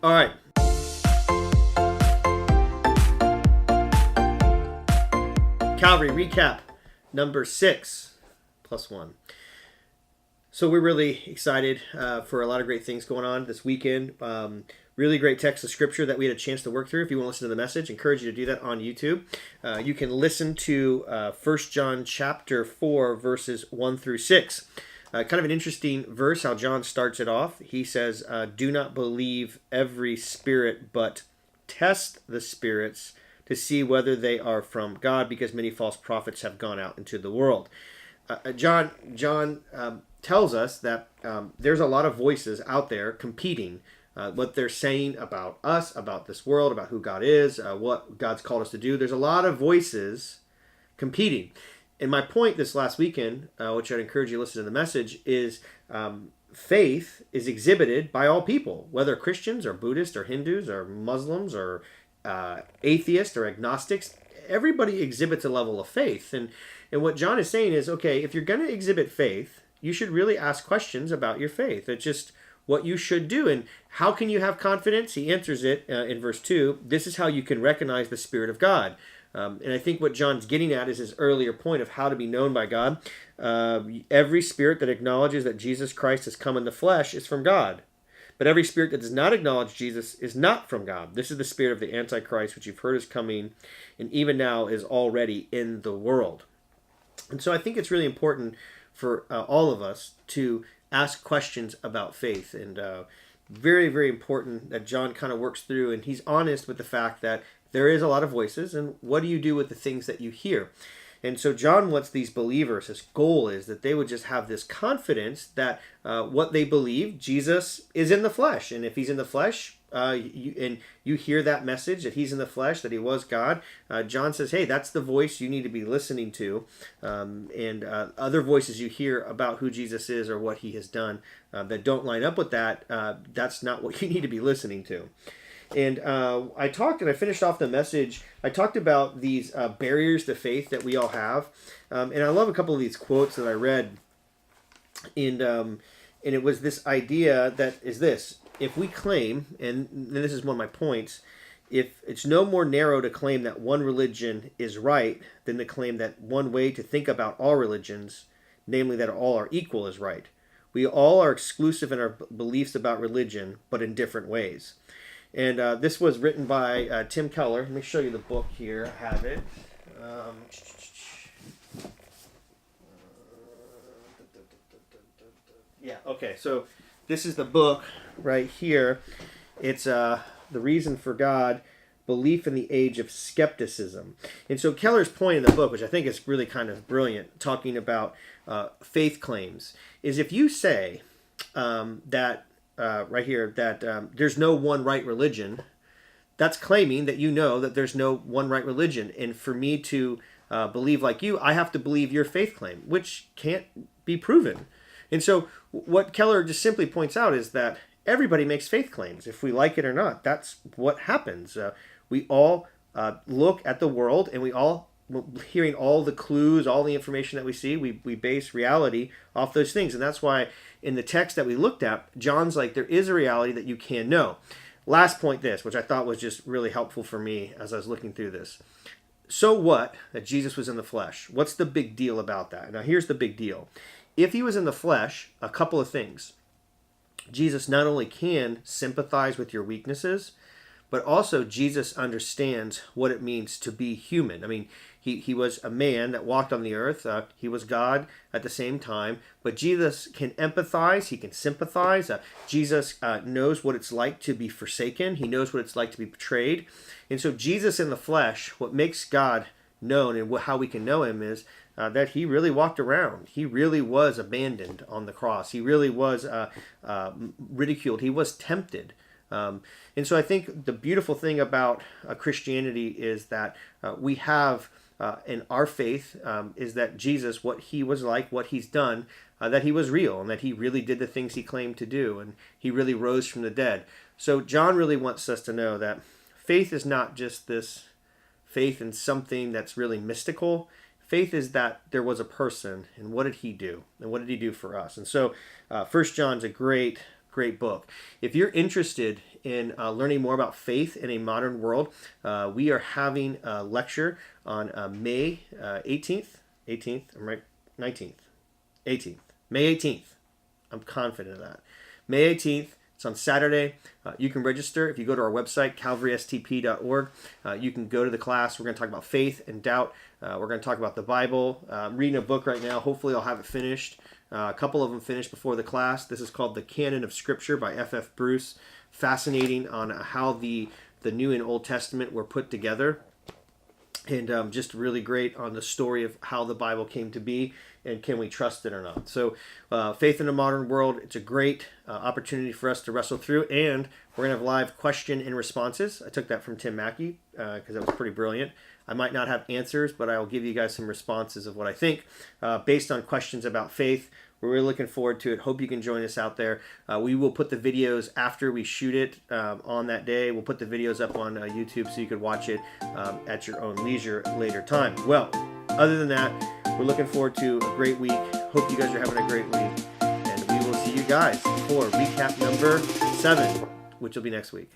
All right. Calvary Recap number 6 plus 1. So we're really excited for a lot of great things going on this weekend. Really great text of scripture that we had a chance to work through. If you want to listen to the message, I encourage you to do that on YouTube. You can listen to 1 John chapter 4, verses 1 through 6. Kind of an interesting verse, how John starts it off. He says, do not believe every spirit, but test the spirits to see whether they are from God, because many false prophets have gone out into the world. John tells us that there's a lot of voices out there competing what they're saying about us, about this world, about who God is, what God's called us to do. There's a lot of voices competing. And my point this last weekend, which I'd encourage you to listen to the message, is faith is exhibited by all people, whether Christians or Buddhists or Hindus or Muslims or atheists or agnostics. Everybody exhibits a level of faith. And what John is saying is, okay, if you're going to exhibit faith, you should really ask questions about your faith. It's just what you should do. And how can you have confidence? He answers it in verse 2. This is how you can recognize the Spirit of God. And I think what John's getting at is his earlier point of how to be known by God. Every spirit that acknowledges that Jesus Christ has come in the flesh is from God. But every spirit that does not acknowledge Jesus is not from God. This is the spirit of the Antichrist, which you've heard is coming, and even now is already in the world. And so I think it's really important for all of us to ask questions about faith. And very, very important that John kind of works through, and he's honest with the fact that there is a lot of voices, and what do you do with the things that you hear? And so John wants these believers, his goal is that they would just have this confidence that what they believe, Jesus is in the flesh. And if he's in the flesh, and you hear that message that he's in the flesh, that he was God, John says, hey, that's the voice you need to be listening to. And other voices you hear about who Jesus is or what he has done that don't line up with that, that's not what you need to be listening to. And I finished off the message. I talked about these barriers to faith that we all have. And I love a couple of these quotes that I read. And it was this idea that is this: if we claim, and this is one of my points, if it's no more narrow to claim that one religion is right than to claim that one way to think about all religions, namely that all are equal, is right. We all are exclusive in our beliefs about religion, but in different ways. And this was written by Tim Keller. Let me show you the book here. I have it. Okay. So this is the book right here. It's The Reason for God, Belief in the Age of Skepticism. And so Keller's point in the book, which I think is really kind of brilliant, talking about faith claims, is if you say that right here, that there's no one right religion, that's claiming that you know that there's no one right religion. And for me to believe like you, I have to believe your faith claim, which can't be proven. And so what Keller just simply points out is that everybody makes faith claims, if we like it or not. That's what happens. We all look at the world, and we all, hearing all the clues, all the information that we see, we base reality off those things. And that's why in the text that we looked at, John's like, there is a reality that you can know. Last point, this, which I thought was just really helpful for me as I was looking through this. So what that Jesus was in the flesh? What's the big deal about that? Now here's the big deal. If he was in the flesh, a couple of things. Jesus not only can sympathize with your weaknesses, but also Jesus understands what it means to be human. I mean, he was a man that walked on the earth. He was God at the same time. But Jesus can empathize. He can sympathize. Jesus knows what it's like to be forsaken. He knows what it's like to be betrayed. And so Jesus in the flesh, what makes God known and how we can know him is that he really walked around. He really was abandoned on the cross. He really was ridiculed. He was tempted. And so I think the beautiful thing about Christianity is that we have in our faith is that Jesus, what he was like, what he's done, that he was real and that he really did the things he claimed to do, and he really rose from the dead. So John really wants us to know that faith is not just this faith in something that's really mystical. Faith is that there was a person, and what did he do? And what did he do for us? And so 1 John's a great book. If you're interested in learning more about faith in a modern world, we are having a lecture on May 18th. 18th, I'm right, 19th, 18th, May 18th. I'm confident of that. May 18th. It's on Saturday. You can register if you go to our website, calvarystp.org. You can go to the class. We're going to talk about faith and doubt. We're going to talk about the Bible. I'm reading a book right now. Hopefully I'll have it finished. A couple of them finished before the class. This is called The Canon of Scripture by F.F. Bruce. Fascinating on how the New and Old Testament were put together. And just really great on the story of how the Bible came to be and can we trust it or not. So faith in a modern world, it's a great opportunity for us to wrestle through. And we're going to have live question and responses. I took that from Tim Mackey because that was pretty brilliant. I might not have answers, but I will give you guys some responses of what I think based on questions about faith. We're really looking forward to it. Hope you can join us out there. We will put the videos after we shoot it on that day. We'll put the videos up on YouTube so you can watch it at your own leisure later time. Well, other than that, we're looking forward to a great week. Hope you guys are having a great week. And we will see you guys for recap number 7, which will be next week.